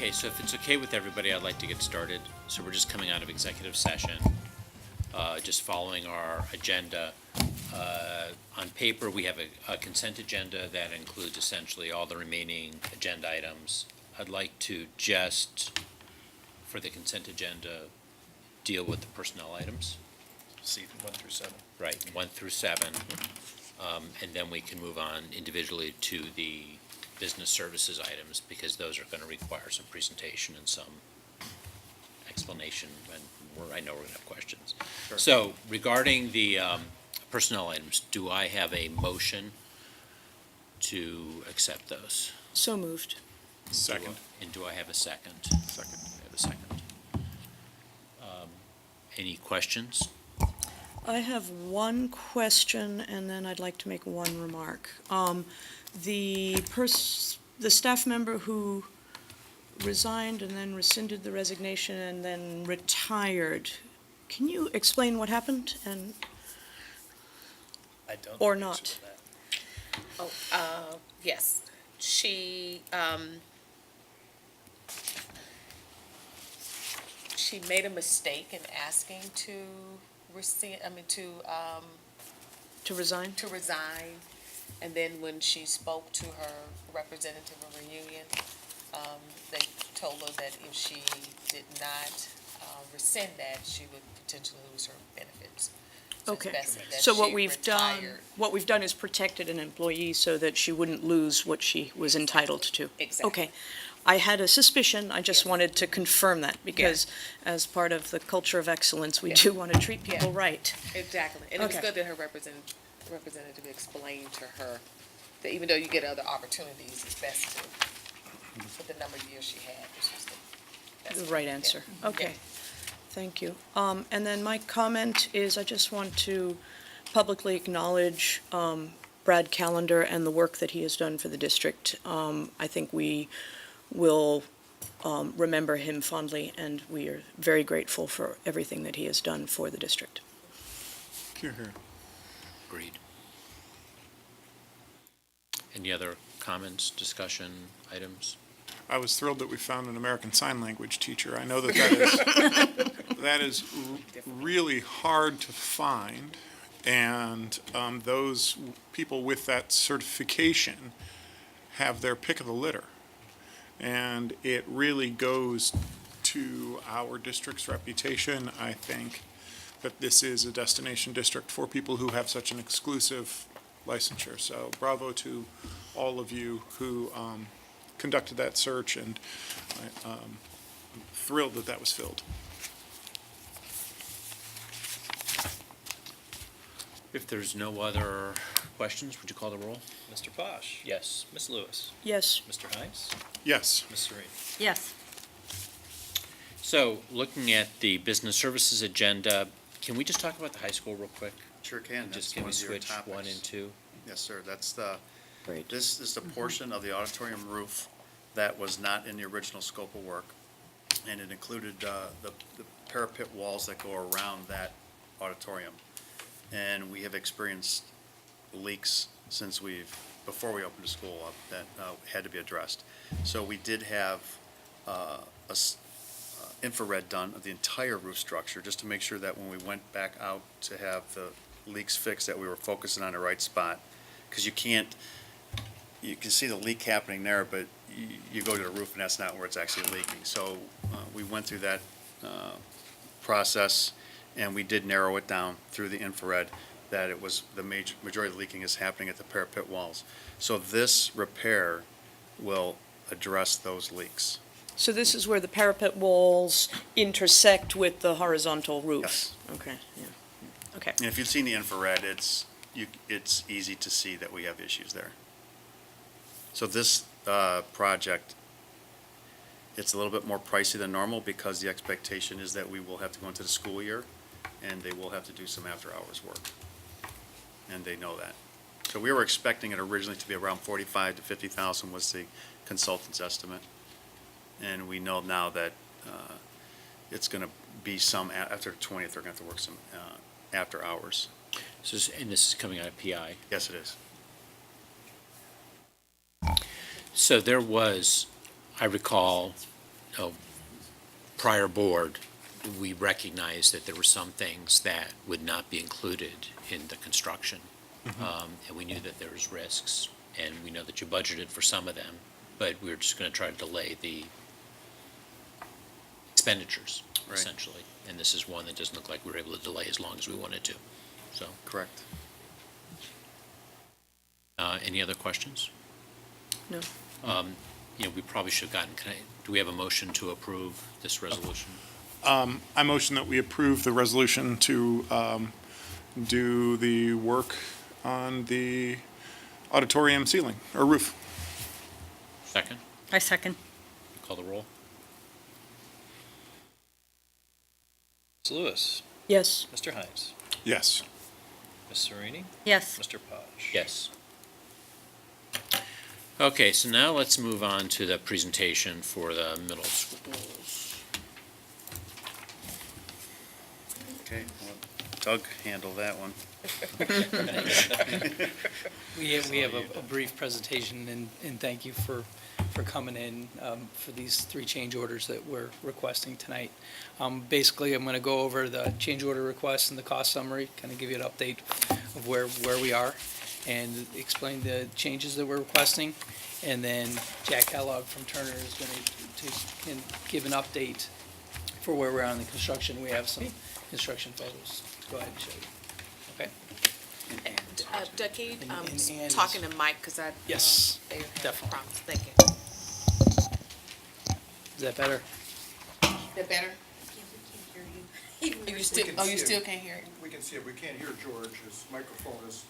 Okay, so if it's okay with everybody, I'd like to get started. So we're just coming out of executive session, just following our agenda. On paper, we have a consent agenda that includes essentially all the remaining agenda items. I'd like to just, for the consent agenda, deal with the personnel items. See, 1 through 7. Right, 1 through 7. And then we can move on individually to the business services items, because those are going to require some presentation and some explanation, and I know we're going to have questions. Sure. So regarding the personnel items, do I have a motion to accept those? So moved. Second. And do I have a second? Second. I have a second. Any questions? I have one question, and then I'd like to make one remark. The staff member who resigned and then rescinded the resignation and then retired, can you explain what happened and, I don't. or think not? so, that. Yes, she made a mistake in asking to To resign? to resign. And then when she spoke to her representative of her union, they told her that if she did not rescind that, she would potentially lose her benefits. So it's Okay. best that So what she we've done is protected an employee so that she wouldn't lose what she was entitled to. Exactly. Okay. I had a suspicion, I just Yes. wanted to confirm that, because as part of the culture of excellence, we Yeah. do want to treat people Yeah. right. Exactly, and it was Okay. good that her representative explained to her that even though you get other opportunities, it's best to, for the number of years she had, this was the best. The right Yeah. answer. Yeah. Okay. Thank you. And then my comment is, I just want to publicly acknowledge Brad Callender and the work that he has done for the district. I think we will remember him fondly, and we are very grateful for everything that he has done for the district. Here, here. Agreed. Any other comments, discussion items? I was thrilled that we found an American Sign Language teacher. I know that is really hard to find, and those people with that certification have their pick of the litter. And it really goes to our district's reputation. I think that this is a destination district for people who have such an exclusive licensure. So bravo to all of you who conducted that search, and I'm thrilled that that was filled. If there's no other questions, would you call the roll? Mr. Posh. Yes. Ms. Lewis. Yes. Mr. Hines. Yes. Ms. Serene. Yes. So, looking at the business services agenda, can we just talk about the high school real quick? Sure can. Just That's can one we of your switch 1 topics. and 2? Yes, sir. That's the, Great. this is the portion of the auditorium roof that was not in the original scope of work. And it included the parapet walls that go around that auditorium. And we have experienced leaks since before we opened the school up, that had to be addressed. So we did have infrared done of the entire roof structure, just to make sure that when we went back out to have the leaks fixed, that we were focusing on the right spot. Because you can see the leak happening there, but you go to the roof and that's not where it's actually leaking. So we went through that process, and we did narrow it down through the infrared, that it was the majority of the leaking is happening at the parapet walls. So this repair will address those leaks. So this is where the parapet walls intersect with the horizontal roof? Yes. Okay, yeah. Okay. And if you've seen the infrared, it's easy to see that we have issues there. So this project, it's a little bit more pricey than normal, because the expectation is that we will have to go into the school year, and they will have to do some after-hours work. And they know that. So we were expecting it originally to be around 45 to 50,000 was the consultant's estimate. And we know now that it's going to be some, after the 20th, they're going to have to work some after hours. And this is coming out of PI. Yes, it is. So there was, I recall, prior board, we recognized that there were some things that would not be included in the construction. And we knew that there was risks, and we know that you budgeted for some of them, but we were just gonna try to delay the expenditures, Right. essentially. And this is one that doesn't look like we were able to delay as long as we wanted to, so. Correct. Any other questions? No. We probably should have gotten, do we have a motion to approve this resolution? I motion that we approve the resolution to do the work on the auditorium ceiling or roof. Second, I second. call the roll? Ms. Lewis, Yes. Mr. Hines, Yes. Ms. Serini, Yes. Mr. Posh. Yes. Okay, so now let's move on to the presentation for the middle schools. Okay, well, Doug handle that one. We have a brief presentation, and thank you for coming in for these three change orders that we're requesting tonight. Basically, I'm going to go over the change order request and the cost summary, kind of give you an update of where we are, and explain the changes that we're requesting. And then Jack Kellogg from Turner is going to give an update for where we're on the construction. We have some construction photos. Go ahead and show you. Okay? Doug, can you, And Ann is- talking to Mike, because I. Yes, they have definitely. problems. Thank you. Is that better? That better? You still, can oh, see you it. still can't hear it? We can see it, we can't hear George, his microphone is.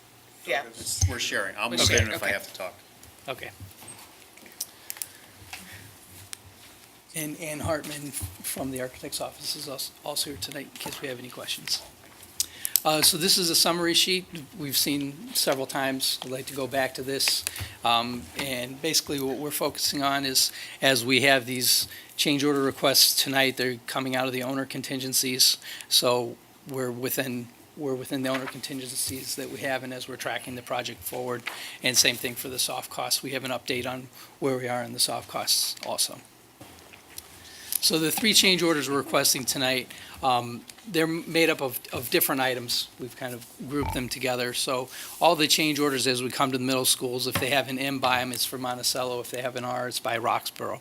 Yeah. We're sharing. I'll We're move in sharing, if I okay. have to talk. Okay. And Ann Hartman from the architect's office is also here tonight in case we have any questions. So this is a summary sheet we've seen several times. I'd like to go back to this. And basically what we're focusing on is, as we have these change order requests tonight, they're coming out of the owner contingencies. So we're within the owner contingencies that we have, and as we're tracking the project forward. And same thing for the soft costs. We have an update on where we are in the soft costs also. So the three change orders we're requesting tonight, they're made up of different items. We've kind of grouped them together. So all the change orders as we come to the middle schools, if they have an M by them, it's for Monticello. If they have an R, it's by Roxborough.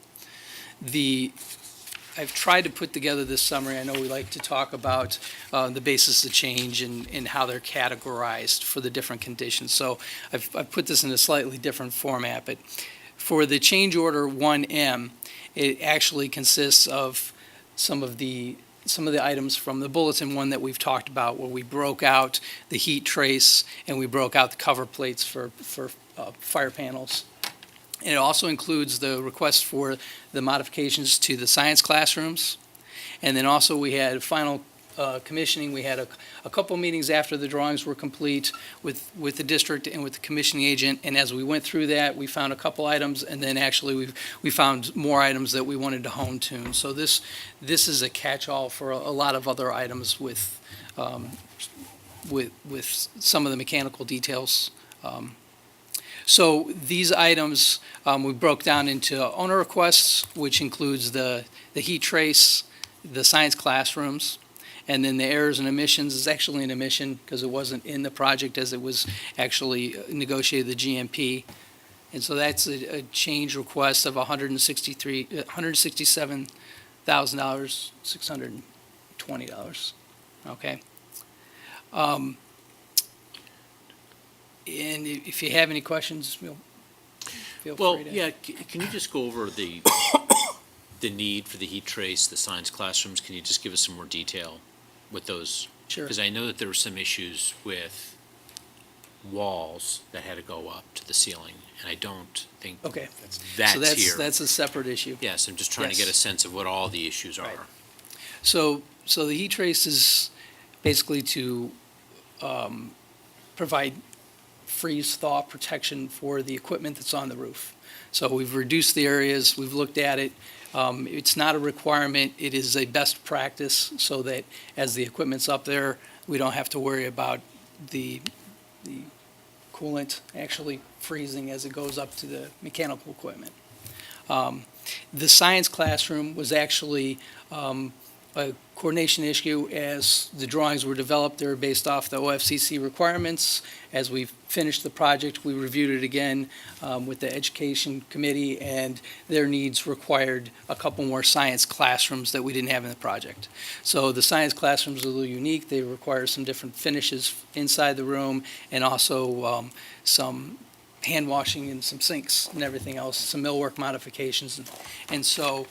I've tried to put together this summary. I know we like to talk about the basis of change and how they're categorized for the different conditions. So I've put this in a slightly different format, but for the change order 1M, it actually consists of some of the items from the bulletin one that we've talked about, where we broke out the heat trace and we broke out the cover plates for fire panels. And it also includes the request for the modifications to the science classrooms. And then also we had final commissioning. We had a couple meetings after the drawings were complete with the district and with the commissioning agent. And as we went through that, we found a couple items, and then actually we found more items that we wanted to hone tune. So this is a catch-all for a lot of other items with some of the mechanical details. So these items, we broke down into owner requests, which includes the heat trace, the science classrooms, and then the errors and omissions is actually an omission because it wasn't in the project as it was actually negotiated the GMP. And so that's a change request of $167,620, okay? And if you have any questions, feel Well, free to. yeah, can you just go over the need for the heat trace, the science classrooms? Can you just give us some more detail with those? Sure. Because I know that there were some issues with walls that had to go up to the ceiling, and I don't think Okay. that's So here. that's a separate issue. Yes, I'm just trying to get a Yes. sense of what all the issues Right. are. So the heat trace is basically to provide freeze-thaw protection for the equipment that's on the roof. So we've reduced the areas, we've looked at it. It's not a requirement, it is a best practice so that as the equipment's up there, we don't have to worry about the coolant actually freezing as it goes up to the mechanical equipment. The science classroom was actually a coordination issue as the drawings were developed. They were based off the OFCC requirements. As we finished the project, we reviewed it again with the Education Committee, and their needs required a couple more science classrooms that we didn't have in the project. So the science classrooms are a little unique. They require some different finishes inside the room, and also some hand washing and some sinks and everything else, some millwork modifications. And so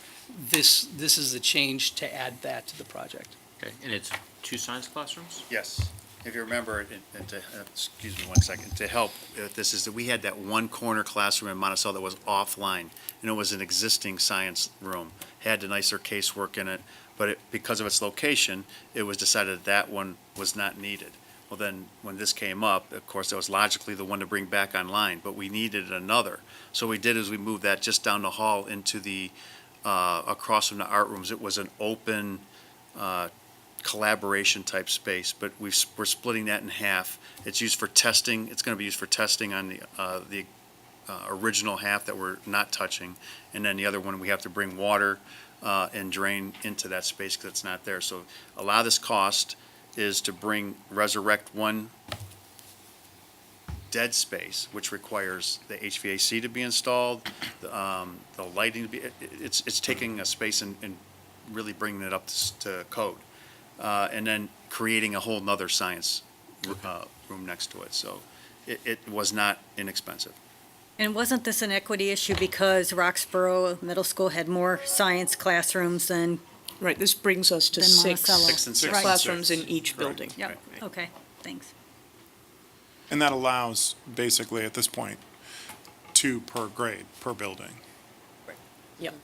this is a change to add that to the project. Okay, and it's 2 science classrooms? Yes. If you remember, and to, excuse me 1 second, to help, this is that we had that one corner classroom in Monticello that was offline, and it was an existing science room, had a nicer casework in it, but because of its location, it was decided that one was not needed. Well, then, when this came up, of course, that was logically the one to bring back online, but we needed another. So what we did is we moved that just down the hall into the, across from the art rooms. It was an open, collaboration type space, but we're splitting that in half. It's used for testing. It's going to be used for testing on the original half that we're not touching, and then the other one we have to bring water and drain into that space because it's not there. So a lot of this cost is to resurrect one dead space, which requires the HVAC to be installed, the lighting to be. It's taking a space and really bringing it up to code. And then creating a whole nother science room next to it. So it was not inexpensive. And wasn't this an equity issue because Roxborough Middle School had more science classrooms than, Right, this brings us to Than 6 Monticello. 6 and 6. classrooms in each Correct. building. yep, okay, thanks. And that allows, basically, at this point, 2 per grade, per building. Yep.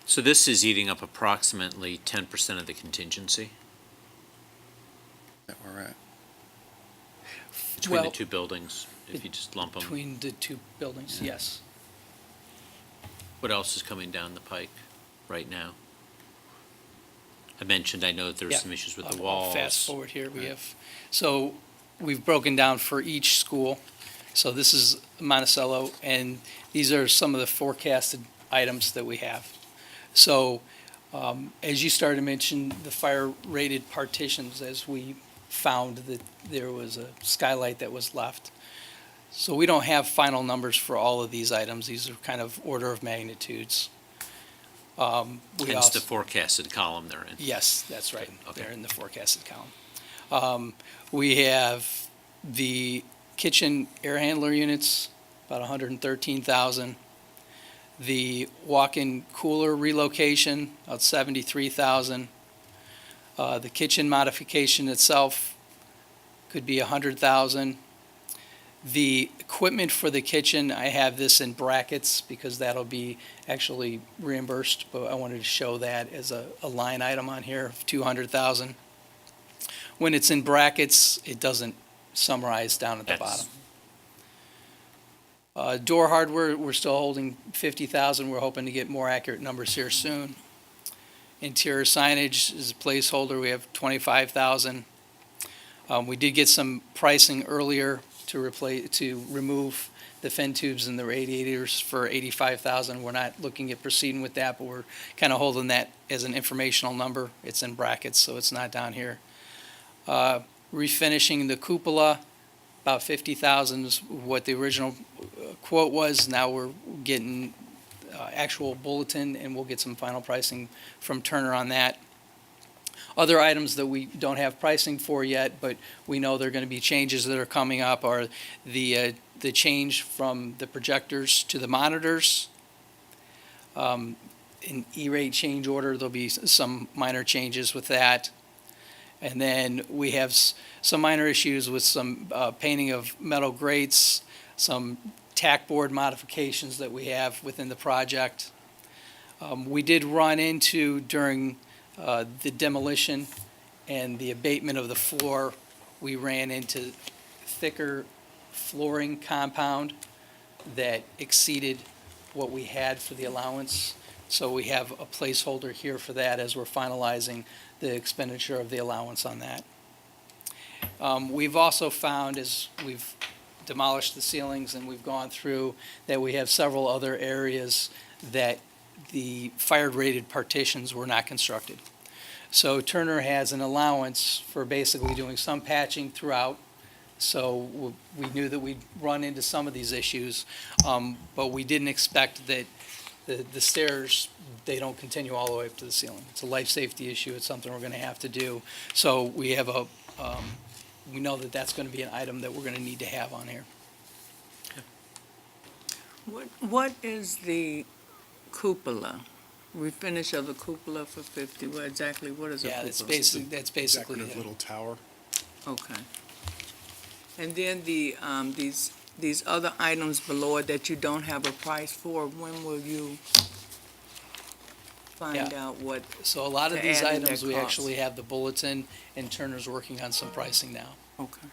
So this is eating up approximately 10% of the contingency That we're at. between the Well, 2 buildings, if you just lump them. Between the 2 buildings, yes. What else is coming down the pike right now? I mentioned, I know that there were Yeah. some issues with the I'll walls. Fast forward here, we have, so we've broken down for each school. So this is Monticello, and these are some of the forecasted items that we have. So, as you started to mention, the fire-rated partitions, as we found that there was a skylight that was left. So we don't have final numbers for all of these items. These are kind of order of magnitudes. We Hence also. the forecasted column they're in. Yes, that's right. Okay. They're in the forecasted column. We have the kitchen air handler units, about 113,000. The walk-in cooler relocation, about 73,000. The kitchen modification itself could be 100,000. The equipment for the kitchen, I have this in brackets because that'll be actually reimbursed, but I wanted to show that as a line item on here of 200,000. When it's in brackets, it doesn't summarize down at the That's- bottom. Door hardware, we're still holding 50,000. We're hoping to get more accurate numbers here soon. Interior signage is a placeholder. We have 25,000. We did get some pricing earlier to remove the fin tubes and the radiators for 85,000. We're not looking at proceeding with that, but we're kind of holding that as an informational number. It's in brackets, so it's not down here. Refinishing the cupola, about 50,000 is what the original quote was. Now we're getting actual bulletin, and we'll get some final pricing from Turner on that. Other items that we don't have pricing for yet, but we know there are going to be changes that are coming up, are the change from the projectors to the monitors. In E-rate change order, there'll be some minor changes with that. And then we have some minor issues with some painting of metal grates, some tack board modifications that we have within the project. We did run into, during the demolition and the abatement of the floor, we ran into thicker flooring compound that exceeded what we had for the allowance. So we have a placeholder here for that as we're finalizing the expenditure of the allowance on that. We've also found, as we've demolished the ceilings, and we've gone through that we have several other areas that the fire-rated partitions were not constructed. So Turner has an allowance for basically doing some patching throughout. So we knew that we'd run into some of these issues, but we didn't expect that the stairs, they don't continue all the way up to the ceiling. It's a life safety issue. It's something we're going to have to do. So we have we know that that's going to be an item that we're going to need to have on here. What is the cupola? Refinish of the cupola for 50, what is a cupola? Yeah, that's basically Decorative it. little tower. Okay. And then these other items below it that you don't have a price for, when will you find out what? So a lot of to these add in items, their we cost. actually have the bulletin, and Turner's working on some pricing now. Okay,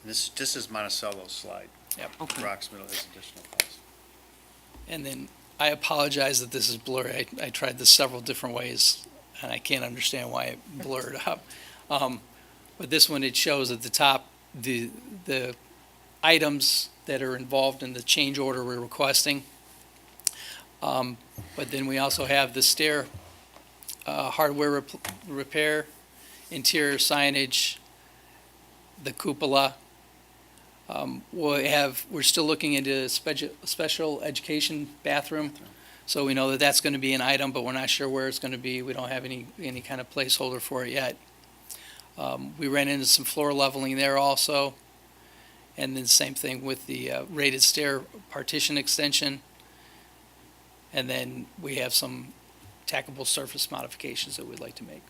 This is Monticello's slide. Yep. okay. Rocks Middle has additional costs. And then, I apologize that this is blurry. I tried this several different ways, and I can't understand why it blurred up. But this one, it shows at the top, the items that are involved in the change order we're requesting. But then we also have the stair, hardware repair, interior signage, the cupola. We're still looking into a special education bathroom. So we know that that's going to be an item, but we're not sure where it's going to be. We don't have any kind of placeholder for it yet. We ran into some floor leveling there also. And then same thing with the rated stair partition extension. And then we have some tackable surface modifications that we'd like to make.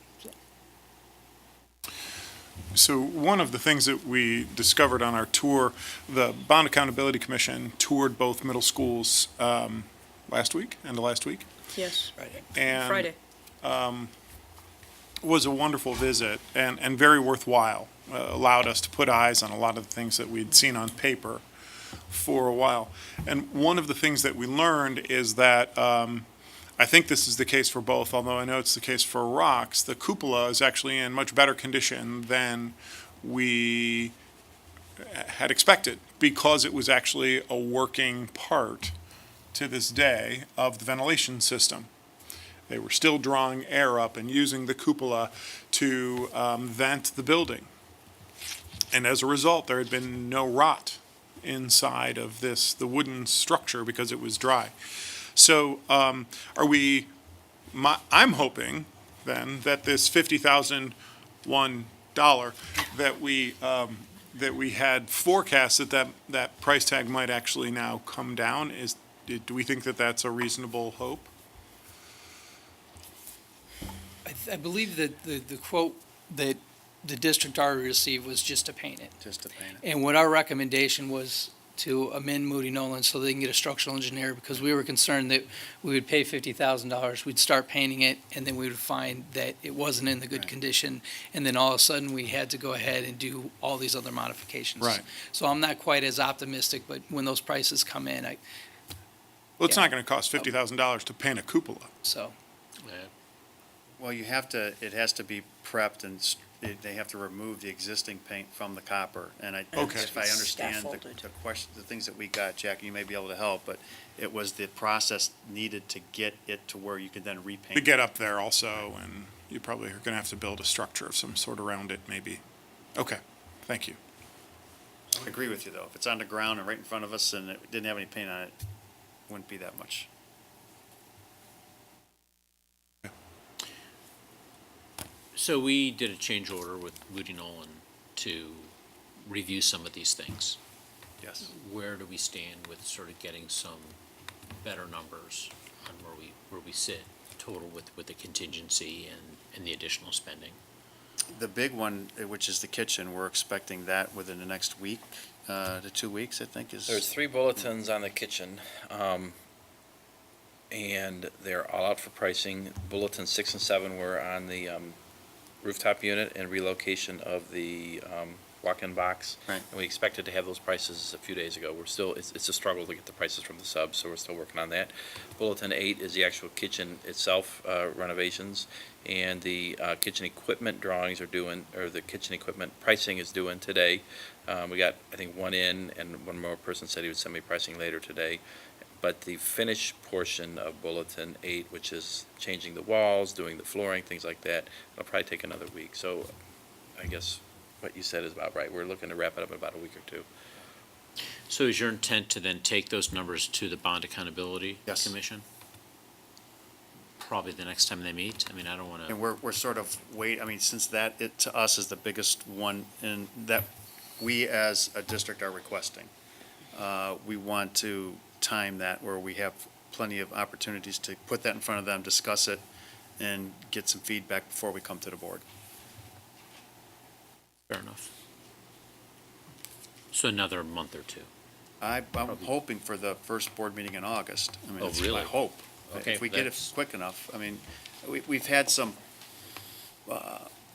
So one of the things that we discovered on our tour, the Bond Accountability Commission toured both middle schools end of last week. Yes, And Friday. was a wonderful visit and very worthwhile. Allowed us to put eyes on a lot of the things that we'd seen on paper for a while. And one of the things that we learned is that, I think this is the case for both, although I know it's the case for rocks, the cupola is actually in much better condition than we had expected, because it was actually a working part to this day of the ventilation system. They were still drawing air up and using the cupola to vent the building. And as a result, there had been no rot inside of the wooden structure because it was dry. So I'm hoping then that this $50,001 that we had forecast that price tag might actually now come down. Do we think that that's a reasonable hope? I believe that the quote that the district already received was just to paint it. Just to paint it. And what our recommendation was to amend Moody Nolan so they can get a structural engineer, because we were concerned that we would pay $50,000, we'd start painting it, and then we would find that it wasn't in the good Right. condition, and then all of a sudden, we had to go ahead and do all these other modifications. Right. So I'm not quite as optimistic, but when those prices come in, Well, it's Yeah. not going to cost $50,000 to paint a cupola. so, Well, it has to be prepped and they have to remove the existing paint from the copper. And Okay. if I understand Scaffolded. the question, the things that we got, Jackie, you may be able to help, but it was the process needed to get it to where you could then repaint. To get up there also, and you probably are going to have to build a structure of some sort around it, maybe. Okay, thank you. I agree with you, though. If it's on the ground and right in front of us and it didn't have any paint on it, wouldn't be that much. So we did a change order with Moody Nolan to review some of these things. Yes. Where do we stand with sort of getting some better numbers on where we sit total with the contingency and the additional spending? The big one, which is the kitchen, we're expecting that within the next week to 2 weeks, I think is. There's 3 bulletins on the kitchen, and they're all out for pricing. Bulletin 6 and 7 were on the rooftop unit and relocation of the walk-in box. Right. And we expected to have those prices a few days ago. We're still, it's a struggle to get the prices from the subs, so we're still working on that. Bulletin 8 is the actual kitchen itself, renovations, and the kitchen equipment drawings are due in, or the kitchen equipment pricing is due in today. We got, I think, one in, and one more person said he would send me pricing later today. But the finish portion of Bulletin 8, which is changing the walls, doing the flooring, things like that, it'll probably take another week. So I guess what you said is about right. We're looking to wrap it up in about a week or two. So is your intent to then take those numbers to the Bond Accountability Yes. Commission? Probably the next time they meet? I mean, I don't want to. And we're sort of I mean, since that, it to us is the biggest one, and that we as a district are requesting. We want to time that where we have plenty of opportunities to put that in front of them, discuss it, and get some feedback before we come to the board. Fair enough. So another month or two. I'm hoping for the first board meeting in August. I mean, Oh, it's really? my hope. Okay, If we get it that's- quick enough. I mean, we've had some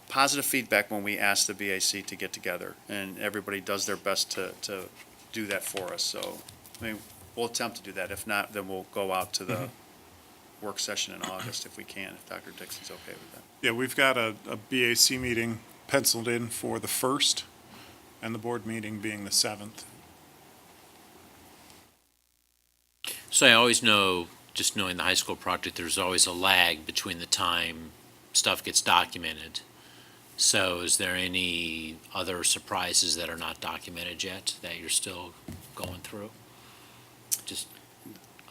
positive feedback when we asked the BAC to get together, and everybody does their best to do that for us. So, I mean, we'll attempt to do that. If not, then we'll go out to the work session in August if we can, if Dr. Dixon's okay with that. Yeah, we've got a BAC meeting penciled in for the 1st, and the board meeting being the 7th. So I always know, just knowing the high school project, there's always a lag between the time stuff gets documented. So is there any other surprises that are not documented yet that you're still going through? Just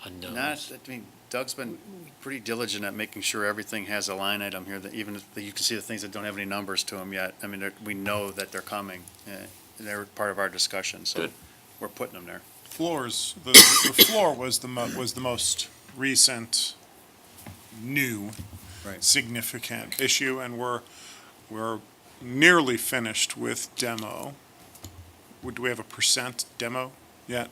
unknowns? Not, I mean, Doug's been pretty diligent at making sure everything has a line item here, that even if you can see the things that don't have any numbers to them yet. I mean, we know that they're coming. They're part of our discussion, so Good. we're putting them there. The floor was the most recent new Right. significant issue, and we're nearly finished with demo. Do we have a percent demo yet?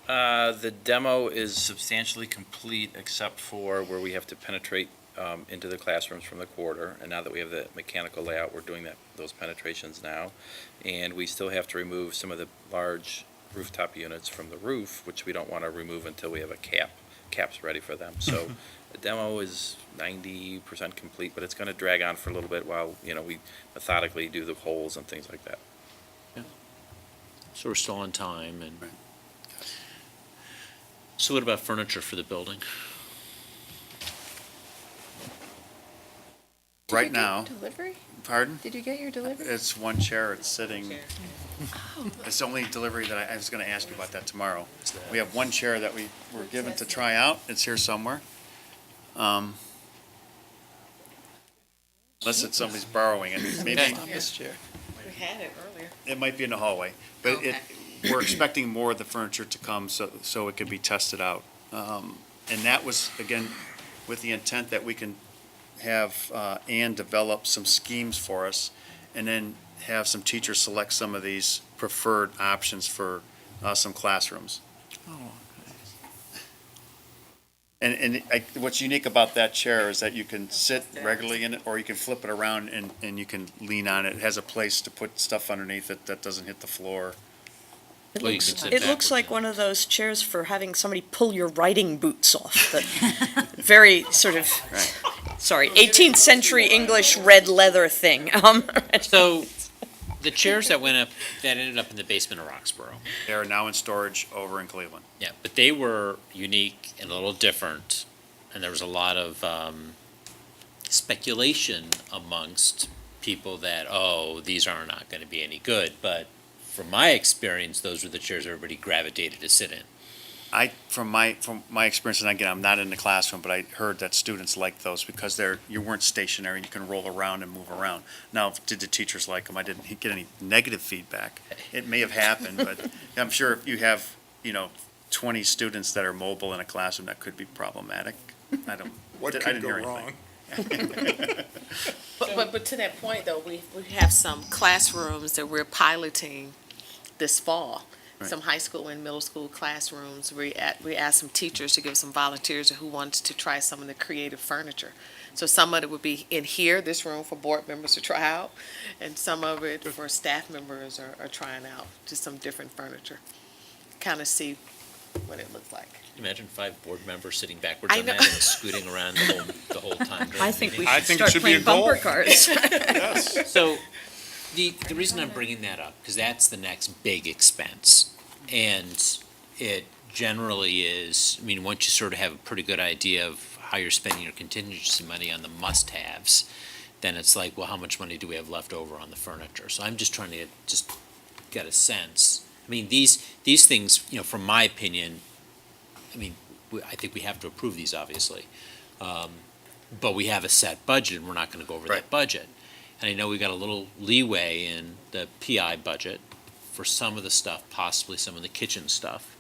The demo is substantially complete except for where we have to penetrate into the classrooms from the quarter. And now that we have the mechanical layout, we're doing those penetrations now. And we still have to remove some of the large rooftop units from the roof, which we don't want to remove until we have caps ready for them. So the demo is 90% complete, but it's going to drag on for a little bit while, we methodically do the holes and things like that. So we're still on time and. Right. So what about furniture for the building? Right now, Delivery? pardon? Did you get your delivery? It's one chair, it's sitting. It's the only delivery that I was gonna ask you about that tomorrow. We have one chair that we were given to try out, it's here somewhere. Unless it's somebody's borrowing it, maybe, This chair. We had it earlier. it might be in the hallway. But Okay. we're expecting more of the furniture to come so it can be tested out. And that was, again, with the intent that we can have Ann develop some schemes for us, and then have some teachers select some of these preferred options for some classrooms. And what's unique about that chair is that you can sit regularly in it, or you can flip it around and you can lean on it. It has a place to put stuff underneath it that doesn't hit the floor. Well, you can sit It looks backwards like in one of those chairs for having somebody pull your riding boots off. Very sort of, sorry, 18th century English red leather thing. So the chairs that ended up in the basement of Roxborough. They are now in storage over in Cleveland. Yeah, but they were unique and a little different, and there was a lot of speculation amongst people that, these are not going to be any good. But from my experience, those were the chairs everybody gravitated to sit in. From my experience, and again, I'm not in the classroom, but I heard that students like those because you weren't stationary, you can roll around and move around. Now, did the teachers like them? I didn't get any negative feedback. It may have happened, but I'm sure if you have, 20 students that are mobile in a classroom, that could be problematic. What I could didn't go hear wrong? anything. But to that point, though, we have some classrooms that we're piloting this fall. some high school and middle school classrooms. We asked some teachers to give some volunteers who wanted to try some of the creative furniture. So some of it would be in here, this room, for board members to try out, and some of it for staff members are trying out just some different furniture. Kind of see what it looks like. Imagine 5 board members sitting backwards I on know. that and scooting around the whole time. during I the think we meeting. I should think it start should be a playing goal. bumper cars. Yes. So, the reason I'm bringing that up, because that's the next big expense. And it generally is, I mean, once you sort of have a pretty good idea of how you're spending your contingency money on the must-haves, then it's like, well, how much money do we have left over on the furniture? So I'm just trying to just get a sense. I mean, these things, from my opinion, I mean, I think we have to approve these, obviously. But we have a set budget, and we're not gonna go over that Right. budget. And I know we've got a little leeway in the PI budget for some of the stuff, possibly some of the kitchen stuff.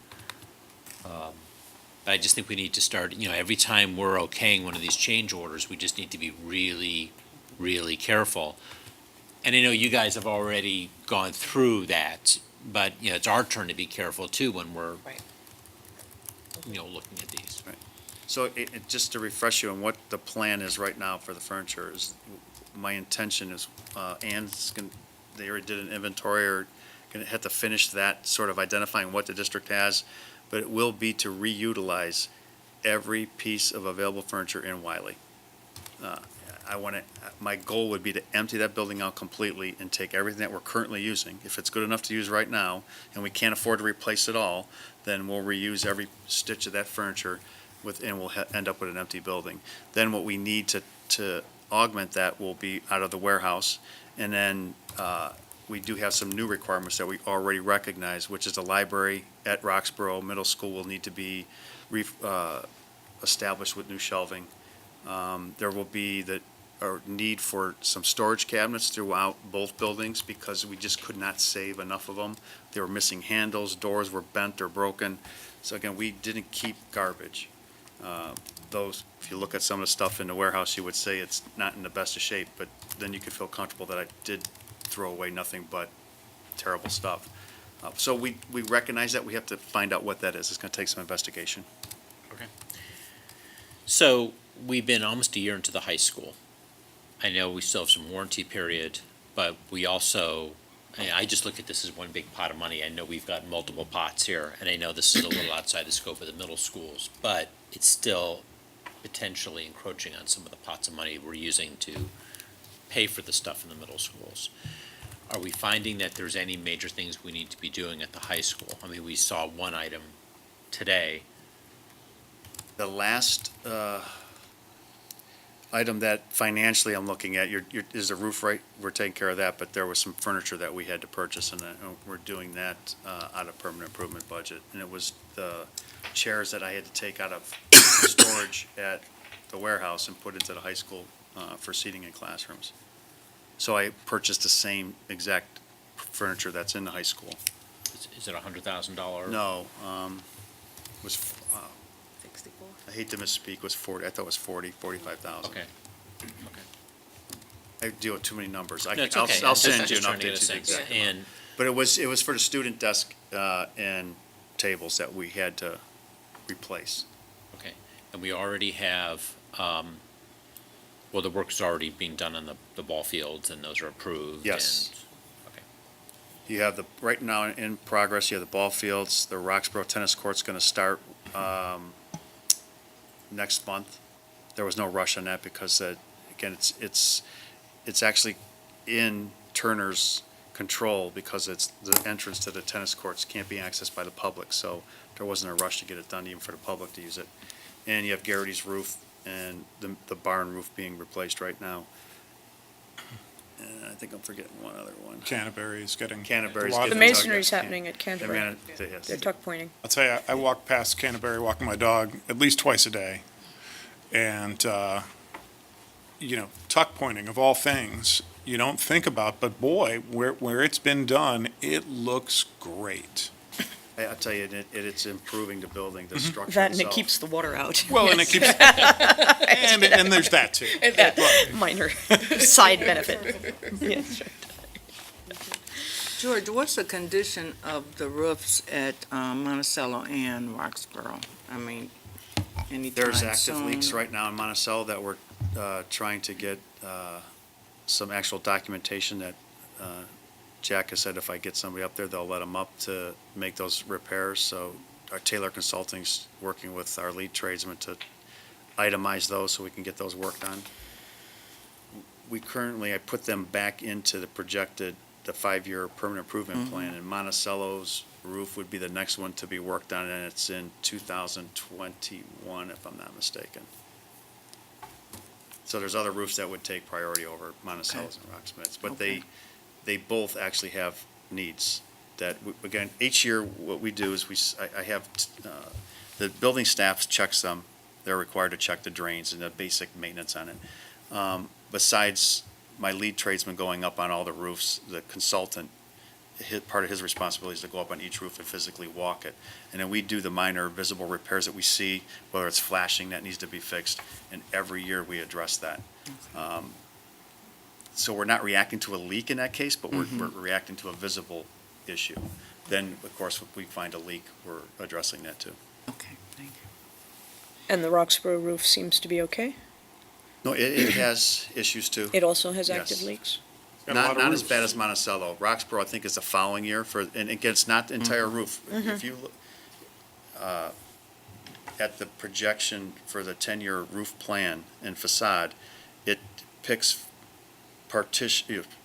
But I just think we need to start, every time we're okaying one of these change orders, we just need to be really, really careful. And I know you guys have already gone through that, but, it's our turn to be careful too when we're, Right. looking at these. So just to refresh you on what the plan is right now for the furniture is, my intention is, they already did an inventory or gonna have to finish that, sort of identifying what the district has, but it will be to reutilize every piece of available furniture in Wiley. My goal would be to empty that building out completely and take everything that we're currently using. If it's good enough to use right now, and we can't afford to replace it all, then we'll reuse every stitch of that furniture and we'll end up with an empty building. Then what we need to augment that will be out of the warehouse. And then we do have some new requirements that we already recognize, which is the library at Roxborough Middle School will need to be established with new shelving. There will be a need for some storage cabinets throughout both buildings because we just could not save enough of them. They were missing handles, doors were bent or broken. So again, we didn't keep garbage. If you look at some of the stuff in the warehouse, you would say it's not in the best of shape, but then you could feel comfortable that I did throw away nothing but terrible stuff. So we recognize that. We have to find out what that is. It's going to take some investigation. So, we've been almost a year into the high school. I know we still have some warranty period, but we also, I just look at this as one big pot of money. I know we've got multiple pots here, and I know this is a little outside the scope of the middle schools, but it's still potentially encroaching on some of the pots of money we're using to pay for the stuff in the middle schools. Are we finding that there's any major things we need to be doing at the high school? I mean, we saw one item today. The last item that financially I'm looking at, is the roof right? We're taking care of that, but there was some furniture that we had to purchase, and we're doing that out of permanent improvement budget. And it was the chairs that I had to take out of storage at the warehouse and put into the high school for seating in classrooms. So I purchased the same exact furniture that's in the high school. Is it $100,000? No, it was, 64. I hate to misspeak, was 40, I thought it was 45,000. Okay. I deal with too many numbers. No, it's I'll okay. I'll I'm send you just an trying to update get a to the sense. exact amount. And, But it was for the student desk and tables that we had to replace. okay, and we already have, well, the work's already being done on the ball fields, and those are approved. Yes. and- Okay. You have right now in progress, you have the ball fields, the Roxborough tennis court's gonna start next month. There was no rush on that because again, it's actually in Turner's control because it's the entrance to the tennis courts can't be accessed by the public, so there wasn't a rush to get it done even for the public to use it. And you have Garrity's roof and the barn roof being replaced right now. And I think I'm forgetting one other one. Canterbury's getting. Canterbury's a lot The of getting- masonry's Yeah. happening at Canterbury. Yes. They're tuck pointing. I'll tell you, I walk past Canterbury walking my dog at least twice a day. And, tuck pointing of all things, you don't think about, but boy, where it's been done, it looks great. I'll tell you, it's improving the building, the structure That and it itself. keeps the water out. Well, and it keeps, and there's that too. Minor side benefit. Yes, George, what's the condition of the roofs at Monticello and Roxborough? I mean, anytime There's active soon? leaks right now in Monticello that we're trying to get some actual documentation that Jack has said if I get somebody up there, they'll let them up to make those repairs. So our Taylor Consulting's working with our lead tradesman to itemize those so we can get those worked on. We currently, I put them back into the projected, the 5-year permanent improvement plan, and Monticello's roof would be the next one to be worked on, and it's in 2021, if I'm not mistaken. So there's other roofs that would take priority over Monticello's and Rocksmith's, but they both actually have needs that, again, each year, what we do is I have, the building staff checks them. They're required to check the drains and the basic maintenance on it. Besides my lead tradesman going up on all the roofs, the consultant, part of his responsibility is to go up on each roof and physically walk it. And then we do the minor visible repairs that we see, whether it's flashing that needs to be fixed, and every year we address that. So we're not reacting to a leak in that case, but we're reacting to a visible issue. Then, of course, if we find a leak, we're addressing that too. Okay, thank you. And the Roxborough roof seems to be okay? No, it has issues too. It also has Yes. active leaks? Got a lot Not, of not as roofs. bad as Monticello. Roxborough, I think, is the following year for, and again, it's not the entire roof. If you look at the projection for the 10-year roof plan and facade, it picks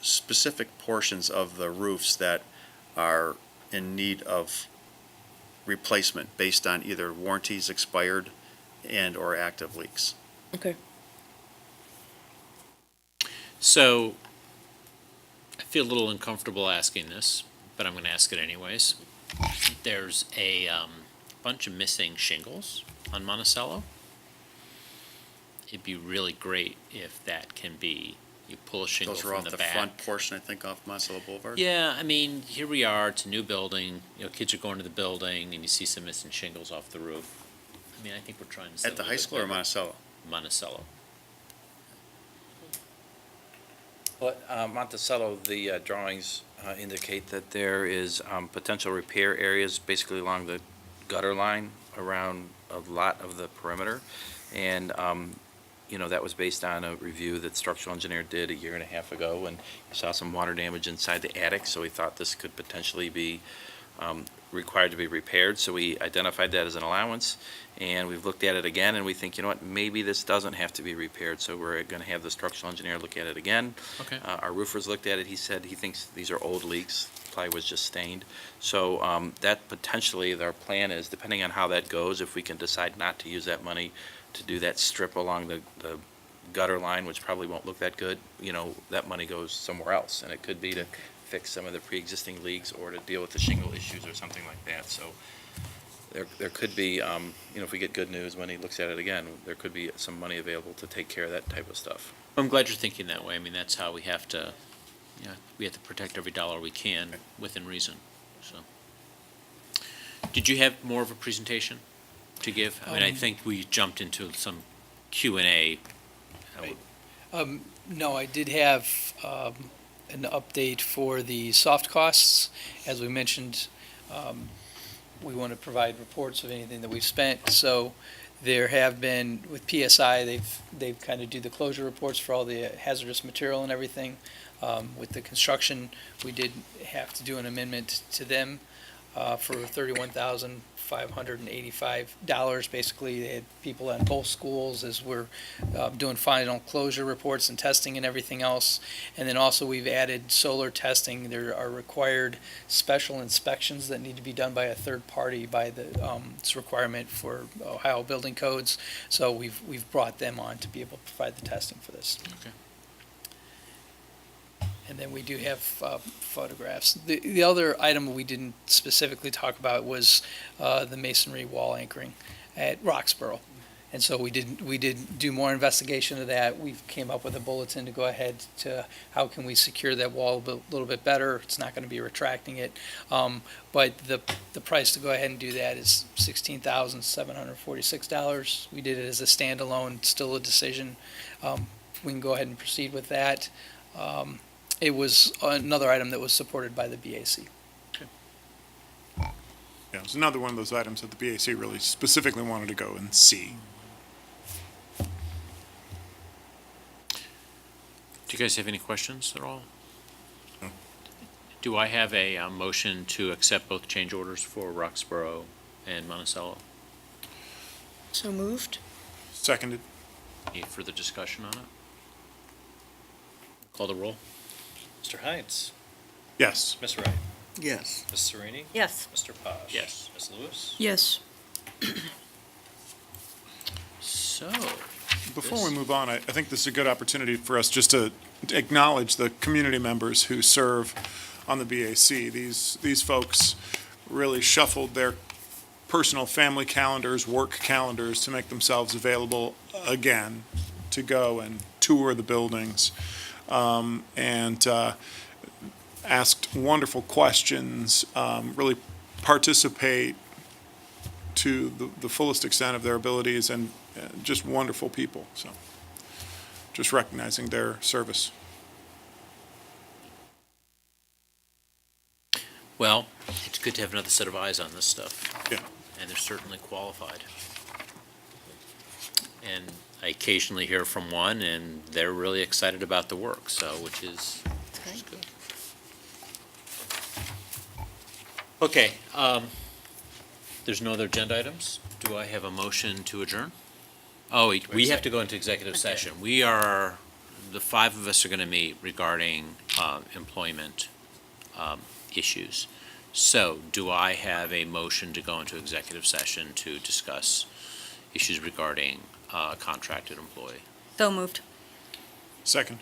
specific portions of the roofs that are in need of replacement based on either warranties expired and/or active leaks. Okay. So, I feel a little uncomfortable asking this, but I'm gonna ask it anyways. There's a bunch of missing shingles on Monticello. It'd be really great if that can be, you pull a shingle Those are from off the the back. front portion, I think, off Monticello Boulevard. Yeah, I mean, here we are, it's a new building, kids are going to the building, and you see some missing shingles off the roof. I mean, I think we're trying to. At the high school or Monticello? Monticello. But Monticello, the drawings indicate that there is potential repair areas basically along the gutter line around a lot of the perimeter. And, that was based on a review that structural engineer did a year and a half ago, and he saw some water damage inside the attic, so he thought this could potentially be required to be repaired. So we identified that as an allowance, and we've looked at it again, and we think, maybe this doesn't have to be repaired, so we're going to have the structural engineer look at it again. Okay. Our roofers looked at it, he said he thinks these are old leaks, probably was just stained. So that potentially, our plan is, depending on how that goes, if we can decide not to use that money to do that strip along the gutter line, which probably won't look that good, that money goes somewhere else, and it could be to fix some of the pre-existing leaks or to deal with the shingle issues or something like that. So there could be, if we get good news when he looks at it again, there could be some money available to take care of that type of stuff. I'm glad you're thinking that way. I mean, that's how we have to, we have to protect every dollar we can within reason, so. Did you have more of a presentation to give? I mean, I think we jumped into some Q&A. No, I did have an update for the soft costs. As we mentioned, we want to provide reports of anything that we've spent. So there have been, with PSI, they've kind of do the closure reports for all the hazardous material and everything. With the construction, we did have to do an amendment to them for $31,585. Basically, they had people at both schools as we're doing final closure reports and testing and everything else. And then also we've added solar testing. There are required special inspections that need to be done by a third party by the it's a requirement for Ohio building codes. So we've brought them on to be able to provide the testing for this. Okay. And then we do have photographs. The other item we didn't specifically talk about was the masonry wall anchoring at Roxborough. And so we did do more investigation of that. We came up with a bulletin to go ahead to how can we secure that wall a little bit better. It's not going to be retracting it. But the price to go ahead and do that is $16,746. We did it as a standalone, still a decision. We can go ahead and proceed with that. it was another item that was supported by the BAC. Yeah, it's another one of those items that the BAC really specifically wanted to go and see. Do you guys have any questions at all? No. Do I have a motion to accept both change orders for Roxborough and Monticello? So moved? Seconded. Any further discussion on it? Call the roll. Mr. Heinz. Yes. Ms. Wright. Yes. Ms. Serini. Yes. Mr. Posh. Yes. Ms. Lewis. Yes. So, Before we move on, I think this is a good opportunity for us just to acknowledge the community members who serve on the BAC. These folks really shuffled their personal family calendars, work calendars to make themselves available again to go and tour the buildings, and asked wonderful questions, really participate to the fullest extent of their abilities, and just wonderful people. So just recognizing their service. well, it's good to have another set of eyes on this stuff. Yeah. And they're certainly qualified. And I occasionally hear from one, and they're really excited about the work, so, which is good. Okay, there's no other agenda items? Do I have a motion to adjourn? Oh, we have to go into executive session. We are, the five of us are gonna meet regarding, employment, issues. So, do I have a motion to go into executive session to discuss issues regarding, contracted employee? So moved. Second.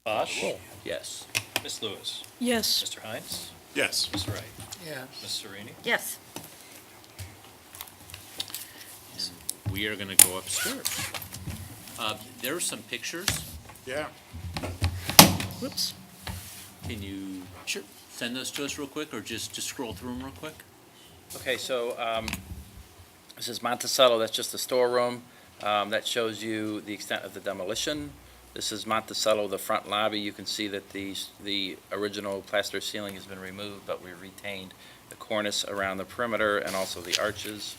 Posh. Yes. Ms. Lewis. Yes. Mr. Heinz. Yes. Ms. Wright. Yes. Ms. Serini. Yes. We are gonna go upstairs. There are some pictures. Yeah. Whoops. Can you send those to us real quick, or just scroll through them real quick? Okay, so this is Monticello, that's just the storeroom. That shows you the extent of the demolition. This is Monticello, the front lobby. You can see that the original plaster ceiling has been removed, but we retained the cornice around the perimeter and also the arches.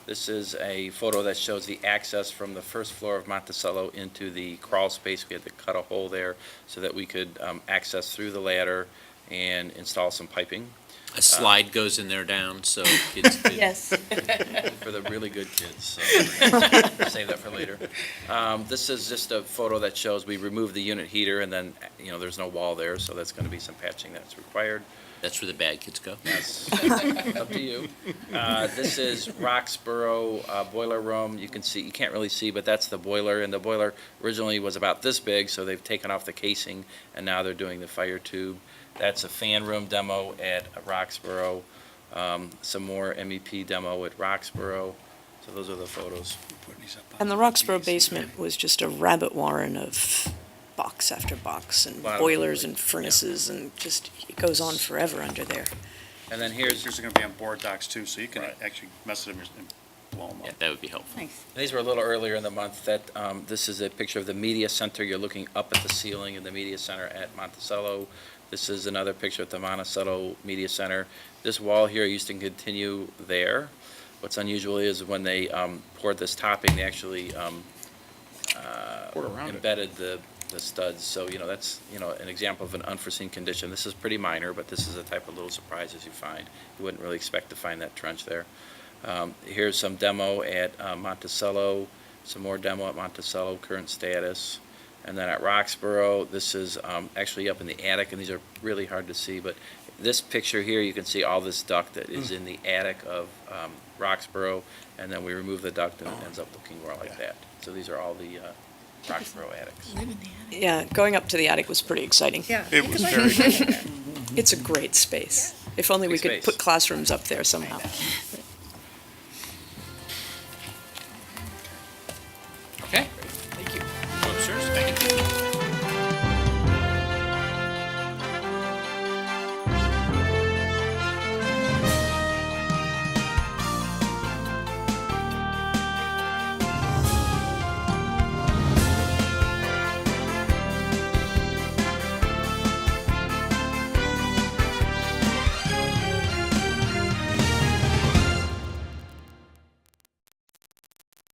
This is a photo that shows the access from the first floor of Monticello into the crawl space. We had to cut a hole there so that we could access through the ladder and install some piping. A slide goes in there down, so kids can. Yes. For the really good kids, so save that for later. This is just a photo that shows we removed the unit heater, and then, there's no wall there, so that's gonna be some patching that's required. That's where the bad kids go. That's up to you. This is Roxborough boiler room. You can't really see, but that's the boiler, and the boiler originally was about this big, so they've taken off the casing, and now they're doing the fire tube. That's a fan room demo at Roxborough, some more MEP demo at Roxborough. So those are the photos. And the Roxborough basement was just a rabbit warren of box after box and Lot of boilers building, and furnaces, and just, it goes on forever under there. And then here's, Yours are gonna be on board docs too, so you can Right. actually mess with them and blow them Yeah, up. that would be helpful. Nice. these were a little earlier in the month. This is a picture of the media center. You're looking up at the ceiling in the media center at Monticello. This is another picture at the Monticello Media Center. This wall here used to continue there. What's unusual is when they poured this topping, they actually Poured around it. embedded the studs. So, that's, an example of an unforeseen condition. This is pretty minor, but this is the type of little surprises you find. You wouldn't really expect to find that trench there. Here's some demo at Monticello, some more demo at Monticello, current status. And then at Roxborough, this is actually up in the attic, and these are really hard to see, but this picture here, you can see all this duct that is in the attic of Roxborough, and then we remove the duct and it ends up looking more like that. So these are all the Roxborough attics. Yeah, going up to the attic was pretty exciting. Yeah. It was very good. It's a great space. If only we Big could space. put classrooms up there somehow.